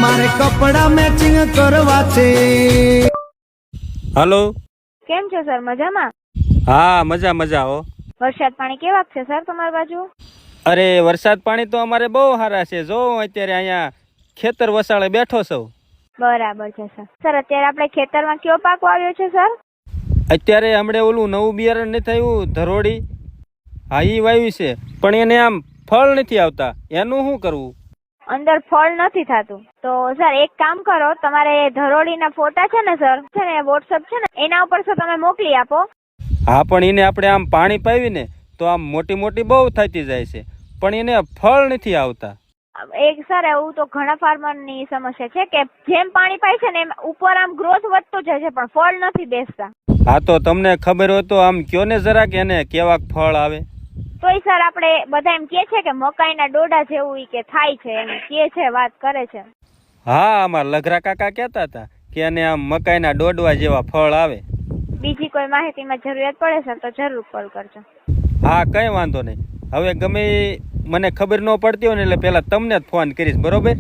મારે કપડા મેચિંગ કરવા છે. હલો. કેમ છો સર? મજામાં? હા, મજા મજા હો. વરસાદ પાણી કેવા છે સર તમારી બાજુ? અરે વરસાદ પાણી તો અમારે બહુ સારા છે. જો અત્યારે અહીંયા ખેતર વસાળે બેઠો છું. બરાબર છે સર. સર અત્યારે આપણે ખેતરમાં કયો પાક વાવ્યો છે સર? અત્યારે હમણાં ઓલું નવું બિયારણ નથી આવ્યું ધરોડી, હા એ વાવ્યું છે, પણ એને આમ ફળ નથી આવતા. એનું શું કરવું? અંદર ફળ નથી થતું તો સર એક કામ કરો, તમારે ધરોડીના ફોટા છે ને સર, છે ને વોટ્સઅપ છે ને એના ઉપર સર તમે મોકલી આપો. હા, પણ એને આપણે આમ પાણી પાવીને તો આમ મોટી મોટી બહુ થતી જાય છે, પણ એને ફળ નથી આવતા. એક સર એવું તો ઘણા ફાર્મરની સમસ્યા છે કે જેમ પાણી પાય છે ને એમ ઉપર આમ ગ્રોથ વધતો જાય છે પણ ફળ નથી બેસતા. હા, તો તમને ખબર હોય તો આમ કયો ને જરાક એને કેવાક ફળ આવે. તોય સર આપણે બધા એમ કે છે કે મકાઈના ડોડા જેવું ઈ કે થાય છે, એમ કે છે, વાત કરે છે. હા, અમારા લઘરા કાકા કહેતા હતા કે એને આમ મકાઈના ડોડવા જેવા ફળ આવે. બીજી કોઈ માહિતીમાં જરૂરિયાત પડે સર તો જરૂર કોલ કરજો. હા, કઈ વાંધો નહીં. હવે ગમે મને ખબર ન પડતી હોય ને એટલે પેલા તમને જ ફોન કરીશ, બરોબર?